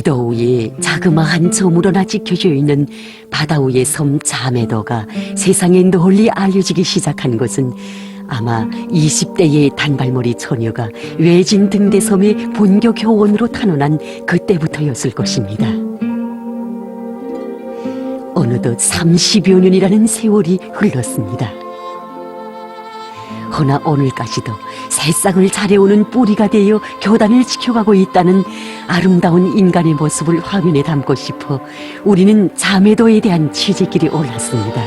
지도 위에 자그마한 점으로 하나 찍혀져 있는 바다 위의 섬 자매도가 세상에 널리 알려지기 시작한 것은 아마 20대의 단발머리 처녀가 외진 등대섬의 본교 교원으로 탄원한 그때부터였을 것입니다. 어느덧 30여 년이라는 세월이 흘렀습니다. 허나 오늘까지도 세상을 잘해오는 뿌리가 되어 교단을 지켜가고 있다는 아름다운 인간의 모습을 화면에 담고 싶어 우리는 자매도에 대한 취재길에 올랐습니다.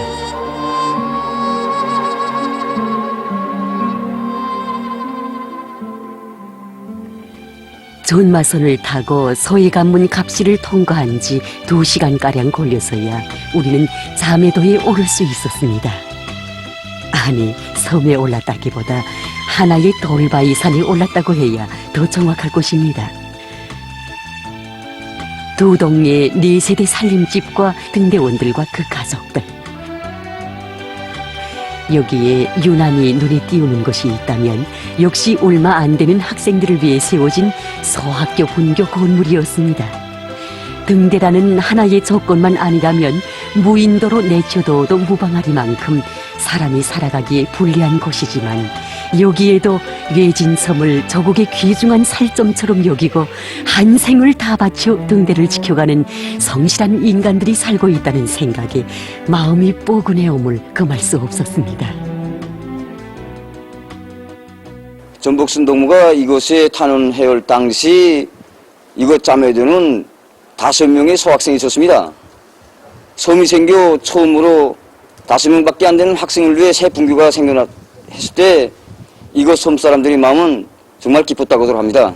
전마선을 타고 서해관문 갑시를 통과한 지 2시간가량 걸려서야 우리는 자매도에 오를 수 있었습니다. 아니, 섬에 올랐다기보다 하나의 돌바위 산에 올랐다고 해야 더 정확할 것입니다. 두 동네의 4세대 살림집과 등대원들과 그 가족들. 여기에 유난히 눈에 띄우는 것이 있다면 역시 얼마 안 되는 학생들을 위해 세워진 소학교 분교 건물이었습니다. 등대라는 하나의 조건만 아니라면 무인도로 내쳐둬도 무방하리만큼 사람이 살아가기에 불리한 곳이지만 여기에도 외진 섬을 저국의 귀중한 살점처럼 여기고 한 생을 다 바쳐 등대를 지켜가는 성실한 인간들이 살고 있다는 생각에 마음이 뻐근해옴을 금할 수 없었습니다. 전복순 동무가 이곳에 탄원해올 당시 이곳 자매도는 5명의 소학생이 있었습니다. 섬이 생겨 처음으로 5명밖에 안 되는 학생을 위해 새 분교가 생겨났을 때 이곳 섬 사람들의 마음은 정말 기뻤다고들 합니다.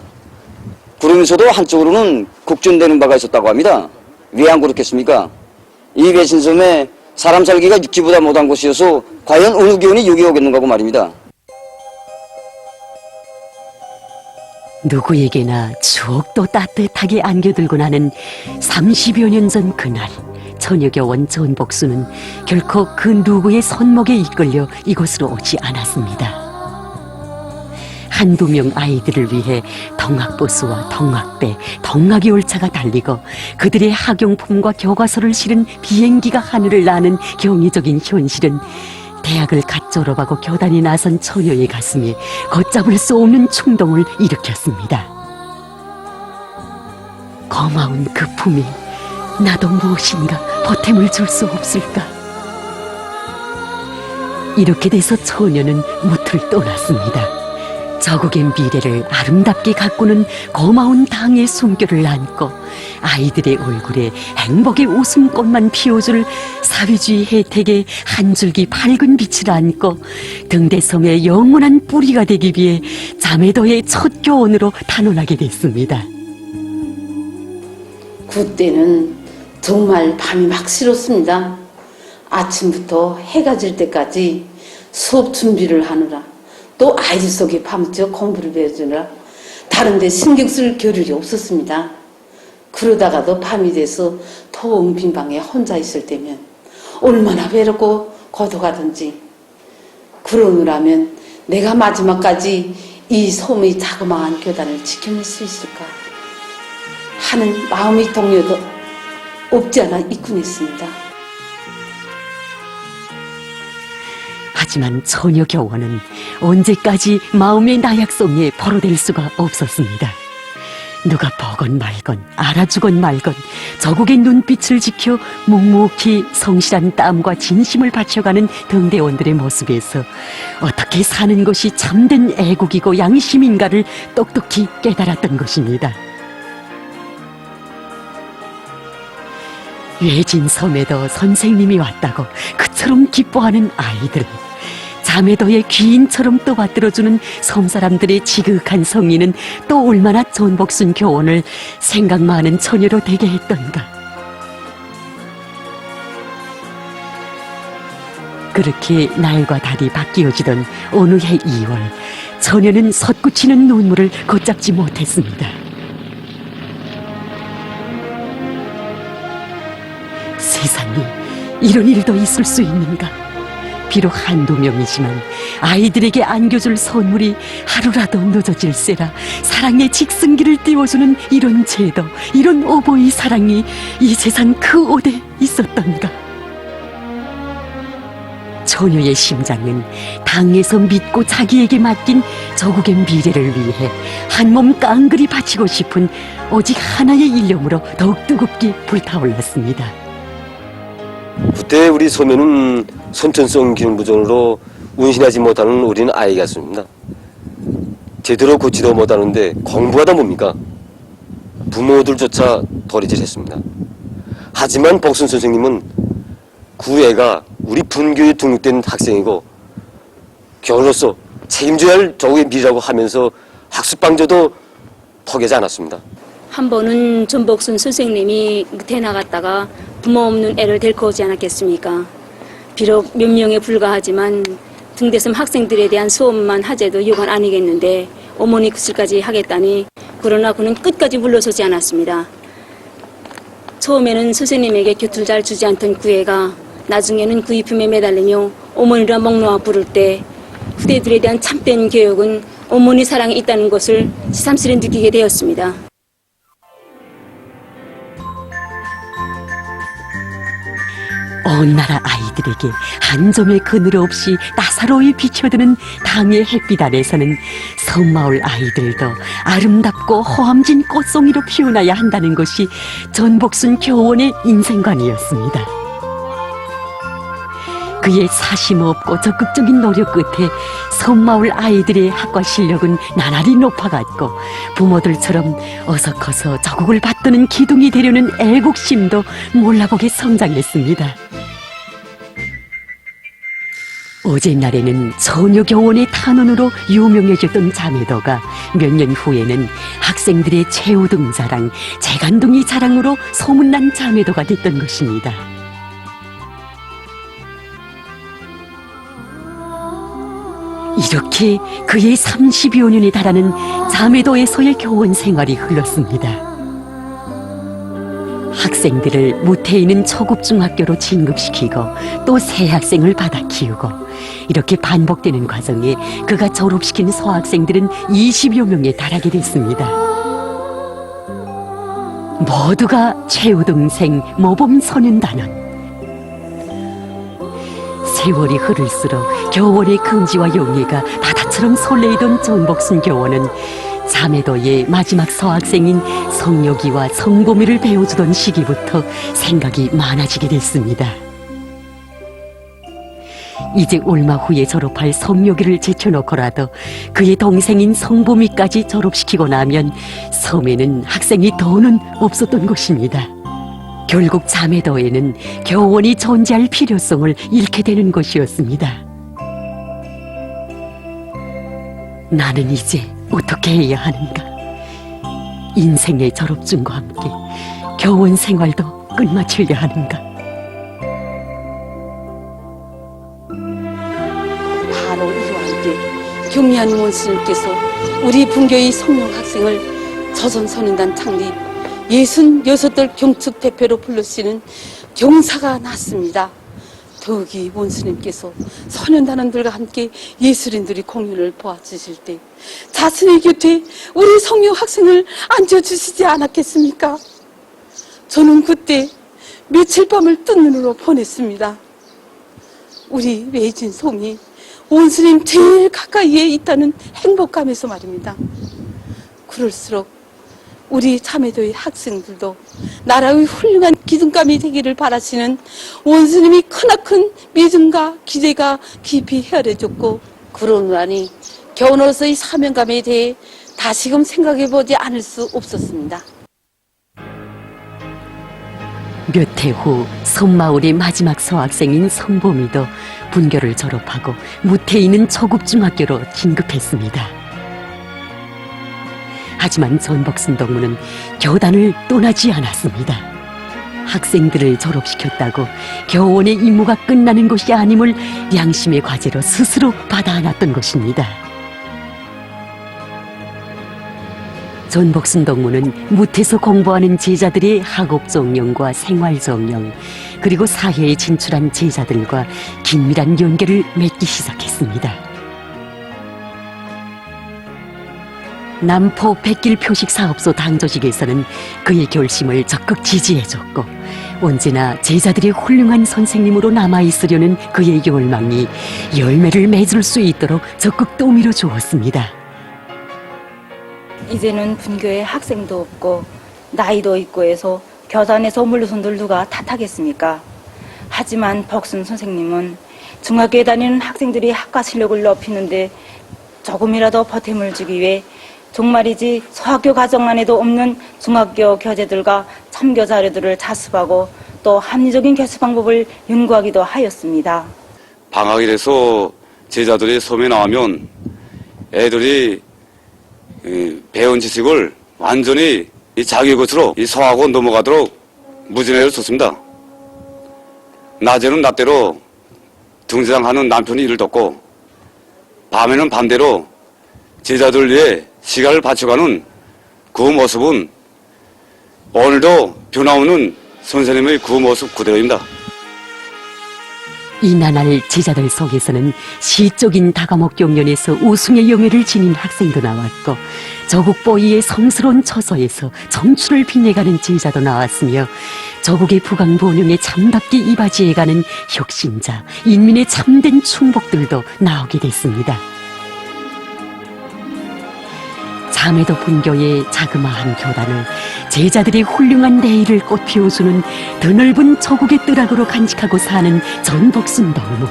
그러면서도 한쪽으로는 걱정되는 바가 있었다고 합니다. 왜 안 그렇겠습니까? 이 외신섬에 사람 살기가 육지보다 못한 곳이어서 과연 어느 교원이 여기 오겠는가 하고 말입니다. 누구에게나 추억도 따뜻하게 안겨들고 나는 30여 년 전 그날 처녀교원 전복수는 결코 그 누구의 손목에 이끌려 이곳으로 오지 않았습니다. 한두 명 아이들을 위해 덩학버스와 덩학배, 덩학이 열차가 달리고 그들의 학용품과 교과서를 실은 비행기가 하늘을 나는 경이적인 현실은 대학을 갓 졸업하고 교단에 나선 처녀의 가슴에 걷잡을 수 없는 충동을 일으켰습니다. 고마운 그 품에 나도 무엇인가 보탬을 줄 수 없을까? 이렇게 돼서 처녀는 무틀 떠났습니다. 저국의 미래를 아름답게 가꾸는 고마운 당의 숨결을 안고 아이들의 얼굴에 행복의 웃음꽃만 피워줄 사회주의 혜택의 한 줄기 밝은 빛을 안고 등대섬의 영원한 뿌리가 되기 위해 자매도의 첫 교원으로 탄원하게 됐습니다. 그때는 정말 밤이 막 싫었습니다. 아침부터 해가 질 때까지 수업 준비를 하느라 또 아이들 속에 밤새 공부를 배워주느라 다른 데 신경 쓸 겨를이 없었습니다. 그러다가도 밤이 돼서 더운 빈방에 혼자 있을 때면 얼마나 외롭고 고독하던지 그러느라면 내가 마지막까지 이 섬의 자그마한 교단을 지켜낼 수 있을까 하는 마음의 동요도 없지 않아 있곤 했습니다. 하지만 처녀 교원은 언제까지 마음의 나약성에 포로될 수가 없었습니다. 누가 보건 말건 알아주건 말건 저국의 눈빛을 지켜 묵묵히 성실한 땀과 진심을 바쳐가는 등대원들의 모습에서 어떻게 사는 것이 참된 애국이고 양심인가를 똑똑히 깨달았던 것입니다. 외진 섬에도 선생님이 왔다고 그처럼 기뻐하는 아이들, 자매도의 귀인처럼 떠받들어주는 섬사람들의 지극한 성의는 또 얼마나 전복순 교원을 생각 많은 처녀로 되게 했던가. 그렇게 날과 달이 바뀌어지던 어느 해 2월, 처녀는 솟구치는 눈물을 걷잡지 못했습니다. 세상에 이런 일도 있을 수 있는가? 비록 한두 명이지만 아이들에게 안겨줄 선물이 하루라도 늦어질세라 사랑의 직승기를 띄워주는 이런 제도, 이런 어버이 사랑이 이 세상 그 어디에 있었던가. 처녀의 심장은 당에서 믿고 자기에게 맡긴 저국의 미래를 위해 한몸 깡그리 바치고 싶은 오직 하나의 일념으로 더욱 뜨겁게 불타올랐습니다. 그때 우리 소매는 선천성 기능부전으로 운신하지 못하는 어린 아이였습니다. 제대로 걷지도 못하는데 공부하다 뭡니까? 부모들조차 도리질했습니다. 하지만 복순 선생님은 그 애가 우리 분교에 등록된 학생이고 교원으로서 책임져야 할 조국의 미래라고 하면서 학습방조도 포기하지 않았습니다. 한 번은 전복순 선생님이 대 나갔다가 부모 없는 애를 데리고 오지 않았겠습니까? 비록 몇 명에 불과하지만 등대섬 학생들에 대한 수업만 하재도 요건 아니겠는데 어머니 구슬까지 하겠다니, 그러나 그는 끝까지 물러서지 않았습니다. 처음에는 선생님에게 곁을 잘 주지 않던 그 애가 나중에는 그 이품에 매달리며 어머니라 먹노아 부를 때 후대들에 대한 참된 교육은 어머니 사랑이 있다는 것을 새삼스레 느끼게 되었습니다. 온 나라 아이들에게 한 점의 그늘 없이 따사로이 비춰드는 당의 햇빛 아래서는 섬마을 아이들도 아름답고 호함진 꽃송이로 피어나야 한다는 것이 전복순 교원의 인생관이었습니다. 그의 사심 없고 적극적인 노력 끝에 섬마을 아이들의 학과 실력은 나날이 높아갔고 부모들처럼 어서 커서 저국을 받드는 기둥이 되려는 애국심도 몰라보게 성장했습니다. 어젯날에는 처녀교원의 탄원으로 유명해졌던 자매도가 몇 년 후에는 학생들의 최우등 자랑, 재간둥이 자랑으로 소문난 자매도가 됐던 것입니다. 이렇게 그의 30여 년에 달하는 자매도에서의 교원 생활이 흘렀습니다. 학생들을 무태인은 초급중학교로 진급시키고 또 새 학생을 받아 키우고 이렇게 반복되는 과정에 그가 졸업시킨 소학생들은 20여 명에 달하게 됐습니다. 모두가 최우등생, 모범소년단원. 세월이 흐를수록 교원의 긍지와 용기가 바다처럼 설레이던 전복순 교원은 자매도의 마지막 서학생인 성여기와 성보미를 배워주던 시기부터 생각이 많아지게 됐습니다. 이제 얼마 후에 졸업할 성여기를 제쳐놓고라도 그의 동생인 성보미까지 졸업시키고 나면 섬에는 학생이 더는 없었던 것입니다. 결국 자매도에는 교원이 존재할 필요성을 잃게 되는 것이었습니다. 나는 이제 어떻게 해야 하는가? 인생의 졸업증과 함께 교원 생활도 끝마쳐야 하는가? 바로 이와 함께 경미한 원스님께서 우리 분교의 성령 학생을 조선선인단 창립 66 경축 대표로 불러시는 경사가 났습니다. 더욱이 원스님께서 선현단원들과 함께 예술인들이 공연을 보아주실 때 자신의 곁에 우리 성령 학생을 앉아주시지 않았겠습니까? 저는 그때 며칠 밤을 뜬 눈으로 보냈습니다. 우리 외진 솜이 원스님 제일 가까이에 있다는 행복감에서 말입니다. 그럴수록 우리 자매도의 학생들도 나라의 훌륭한 기둥감이 되기를 바라시는 원스님이 크나큰 믿음과 기대가 깊이 헤아려졌고, 그러노라니 교원으로서의 사명감에 대해 다시금 생각해보지 않을 수 없었습니다. 몇 해 후 섬마을의 마지막 서학생인 성보미도 분교를 졸업하고 무태인은 초급중학교로 진급했습니다. 하지만 전복순 동무는 교단을 떠나지 않았습니다. 학생들을 졸업시켰다고 교원의 임무가 끝나는 것이 아님을 양심의 과제로 스스로 받아 안았던 것입니다. 전복순 동무는 무태서 공부하는 제자들의 학업정령과 생활정령, 그리고 사회에 진출한 제자들과 긴밀한 연계를 맺기 시작했습니다. 남포 백길 표식사업소 당조직에서는 그의 결심을 적극 지지해줬고, 언제나 제자들이 훌륭한 선생님으로 남아있으려는 그의 열망이 열매를 맺을 수 있도록 적극 떠밀어 주었습니다. 이제는 분교에 학생도 없고 나이도 있고 해서 교단에서 물러선들 누가 탓하겠습니까? 하지만 벅순 선생님은 중학교에 다니는 학생들이 학과 실력을 높이는데 조금이라도 보탬을 주기 위해 정말이지 서학교 과정 안에도 없는 중학교 교재들과 참교 자료들을 자습하고 또 합리적인 교수 방법을 연구하기도 하였습니다. 방학이 돼서 제자들이 섬에 나오면 애들이 배운 지식을 완전히 자기 것으로 소화하고 넘어가도록 무진회를 줬습니다. 낮에는 낮대로 등장하는 남편이 일을 돕고, 밤에는 밤대로 제자들 위해 시간을 바쳐가는 그 모습은 오늘도 변함없는 선생님의 그 모습 그대로입니다. 이 나날 제자들 속에서는 시적인 다과목 경연에서 우승의 영예를 지닌 학생도 나왔고, 저국 보이의 성스러운 처소에서 청춘을 빛내가는 제자도 나왔으며, 저국의 부강본영에 참답게 이바지해가는 혁신자, 인민의 참된 충복들도 나오게 됐습니다. 자매도 분교의 자그마한 교단을 제자들의 훌륭한 내일을 꽃피워주는 드넓은 저국의 뜨락으로 간직하고 사는 전복순 동무.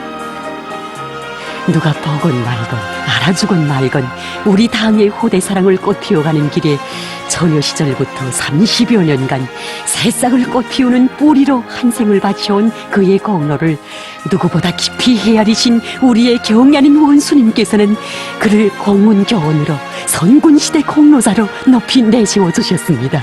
누가 보건 말건 알아주건 말건 우리 당의 호대사랑을 꽃피워가는 길에 처녀 시절부터 30여 년간 새싹을 꽃피우는 뿌리로 한 생을 바쳐온 그의 공로를 누구보다 깊이 헤아리신 우리의 경애하는 원수님께서는 그를 공문교원으로 선군시대 공로자로 높이 내세워주셨습니다.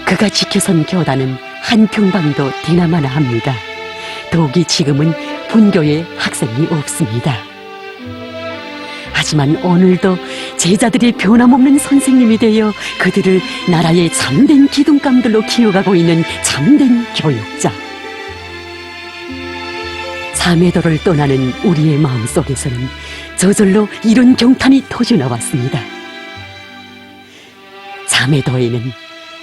그가 지켜선 교단은 한평방도 대나마나 합니다. 더욱이 지금은 분교에 학생이 없습니다. 하지만 오늘도 제자들이 변함없는 선생님이 되어 그들을 나라의 참된 기둥감들로 키워가고 있는 참된 교육자. 자매도를 떠나는 우리의 마음속에서는 저절로 이런 경탄이 터져나왔습니다. 자매도에는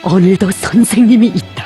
오늘도 선생님이 있다.